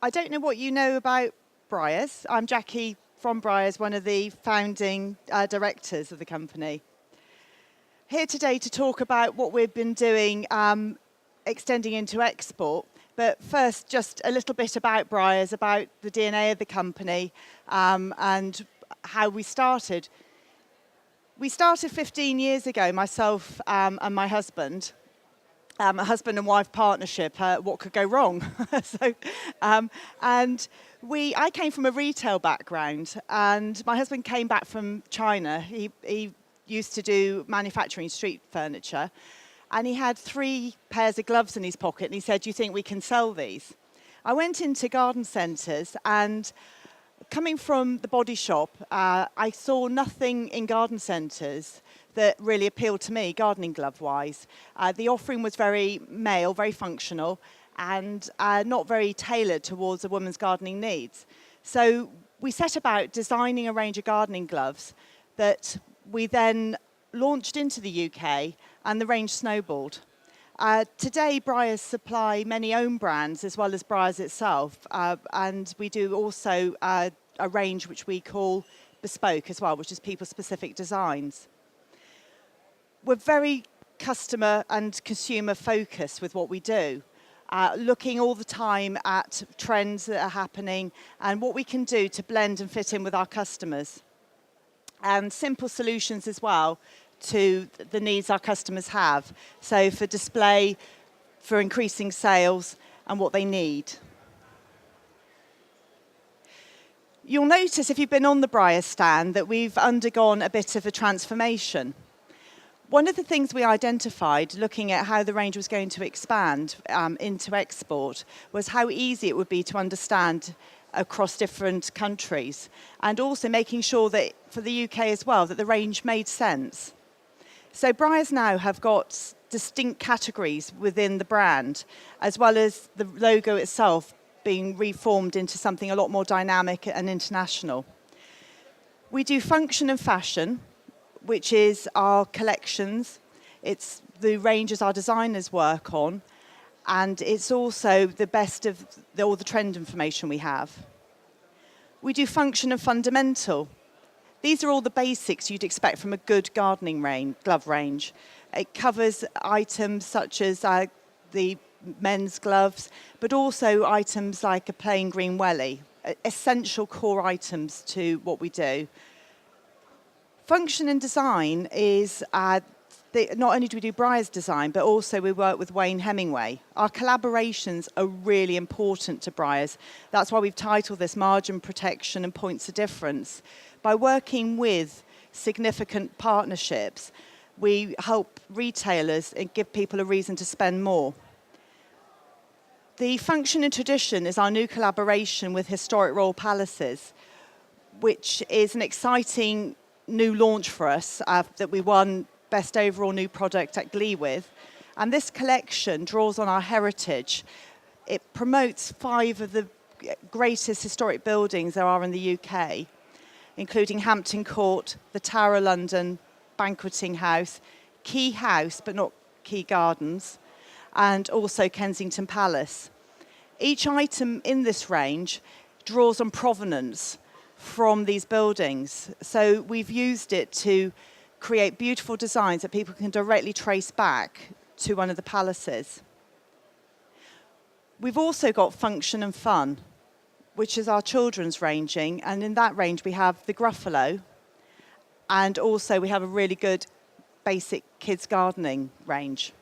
I don't know what you know about Briers. I'm Jackie from Briers, one of the founding directors of the company. Here today to talk about what we've been doing extending into export. But first, just a little bit about Briers, about the DNA of the company and how we started. We started 15 years ago, myself and my husband. A husband and wife partnership, what could go wrong? I came from a retail background, and my husband came back from China. He used to do manufacturing street furniture, and he had 3 pairs of gloves in his pocket, and he said, "Do you think we can sell these?" I went into garden centres, and coming from the body shop, I saw nothing in garden centres that really appealed to me, gardening glove-wise. The offering was very male, very functional, and not very tailored towards a woman's gardening needs. So we set about designing a range of gardening gloves that we then launched into the UK, and the range snowballed. Today, Briers supply many own brands as well as Briers itself, and we do also a range which we call bespoke as well, which is people-specific designs. We're very customer and consumer focused with what we do, looking all the time at trends that are happening and what we can do to blend and fit in with our customers. And simple solutions as well to the needs our customers have. So for display, for increasing sales and what they need. You'll notice if you've been on the Briers stand that we've undergone a bit of a transformation. One of the things we identified, looking at how the range was going to expand into export, was how easy it would be to understand across different countries, and also making sure that for the UK as well, that the range made sense. So Briers now have got distinct categories within the brand, as well as the logo itself being reformed into something a lot more dynamic and international. We do function and fashion, which is our collections. It's the ranges our designers work on, and it's also the best of all the trend information we have. We do function and fundamental. These are all the basics you'd expect from a good gardening glove range. It covers items such as the men's gloves, but also items like a plain green welly, essential core items to what we do. Function and design is, not only do we do Briers design, but also we work with Wayne Hemingway. Our collaborations are really important to Briers. That's why we've titled this Margin Protection and Points of Difference. By working with significant partnerships, we help retailers and give people a reason to spend more. The Function and Tradition is our new collaboration with Historic Royal Palaces, which is an exciting new launch for us that we won Best Overall New Product at Glee with. And this collection draws on our heritage. It promotes 5 of the greatest historic buildings there are in the UK, including Hampton Court, the Tower of London, Banqueting House, Key House, but not Key Gardens, and also Kensington Palace. Each item in this range draws on provenance from these buildings. So we've used it to create beautiful designs that people can directly trace back to one of the palaces. We've also got Function and Fun, which is our children's ranging, and in that range we have the Gruffalo, and also we have a really good basic kids gardening range.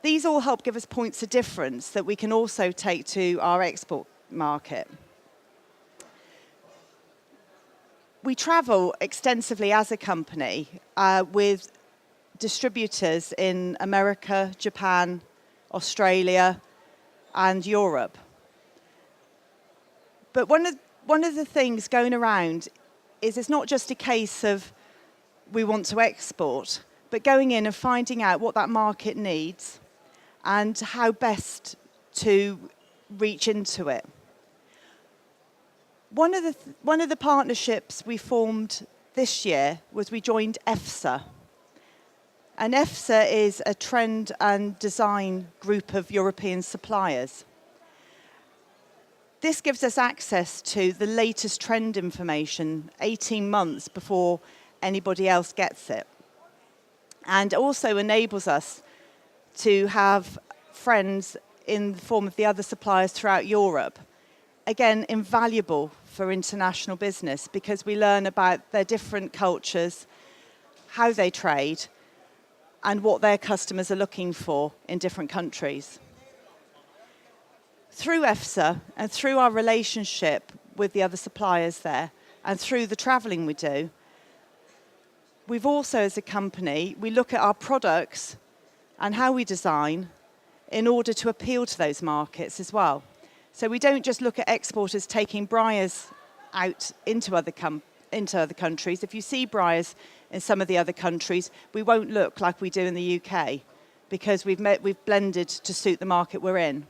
These all help give us points of difference that we can also take to our export market. We travel extensively as a company with distributors in America, Japan, Australia, and Europe. But one of the things going around is it's not just a case of we want to export, but going in and finding out what that market needs and how best to reach into it. One of the partnerships we formed this year was we joined EFSA. And EFSA is a trend and design group of European suppliers. This gives us access to the latest trend information 18 months before anybody else gets it. And also enables us to have friends in the form of the other suppliers throughout Europe. Again, invaluable for international business because we learn about their different cultures, how they trade, and what their customers are looking for in different countries. Through EFSA and through our relationship with the other suppliers there and through the travelling we do, we've also, as a company, we look at our products and how we design in order to appeal to those markets as well. So we don't just look at exporters taking Briers out into other countries. If you see Briers in some of the other countries, we won't look like we do in the UK because we've blended to suit the market we're in.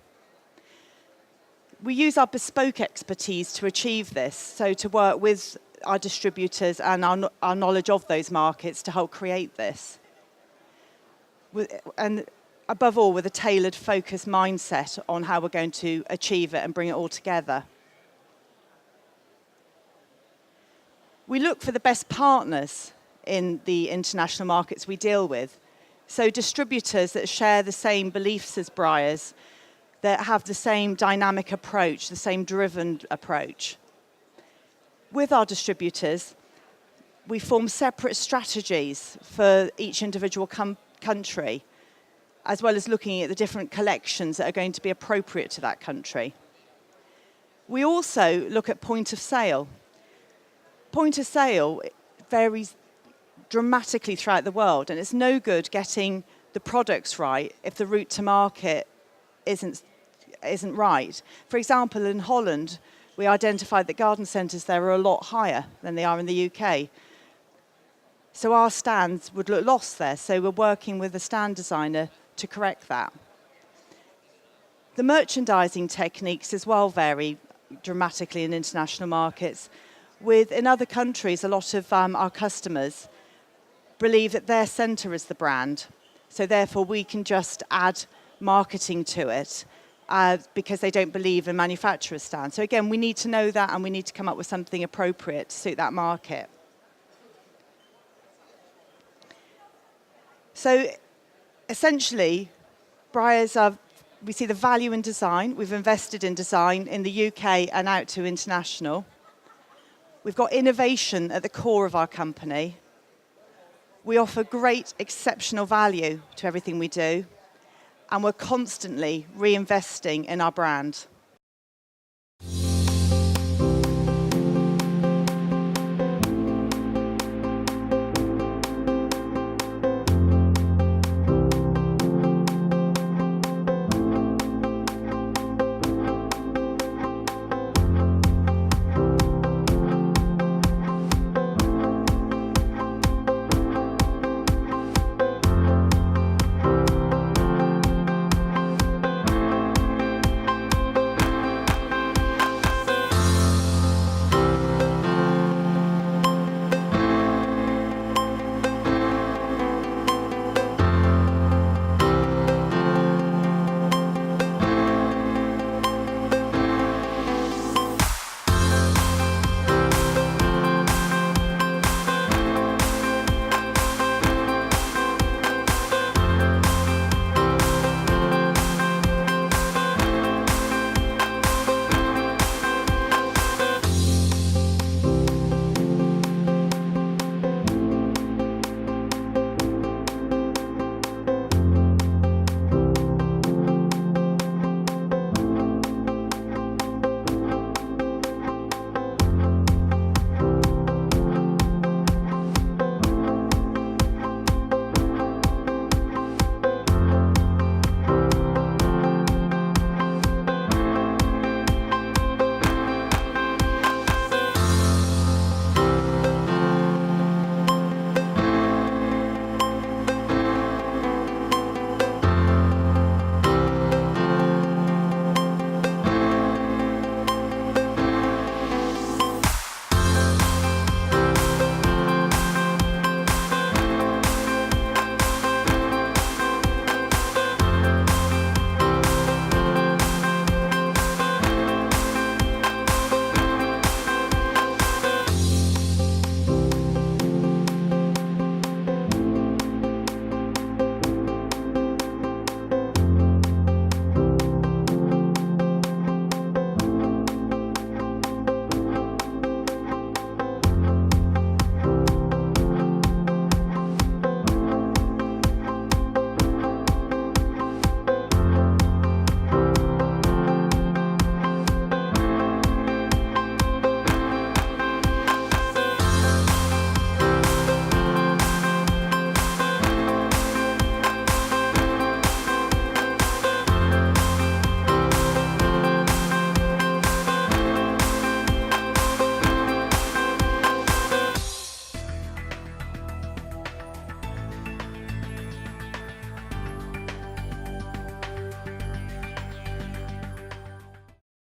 We use our bespoke expertise to achieve this, so to work with our distributors and our knowledge of those markets to help create this. And above all, with a tailored, focused mindset on how we're going to achieve it and bring it all together. We look for the best partners in the international markets we deal with. So distributors that share the same beliefs as Briers, that have the same dynamic approach, the same driven approach. With our distributors, we form separate strategies for each individual country, as well as looking at the different collections that are going to be appropriate to that country. We also look at point of sale. Point of sale varies dramatically throughout the world, and it's no good getting the products right if the route to market isn't right. For example, in Holland, we identified that garden centres there are a lot higher than they are in the UK. So our stands would look lost there, so we're working with a stand designer to correct that. The merchandising techniques as well vary dramatically in international markets. In other countries, a lot of our customers believe that their centre is the brand, so therefore we can just add marketing to it because they don't believe in manufacturer's stand. So again, we need to know that and we need to come up with something appropriate to suit that market. So essentially, Briers we see the value in design. We've invested in design in the UK and out to international. We've got innovation at the core of our company. We offer great, exceptional value to everything we do. And we're constantly reinvesting in our brand.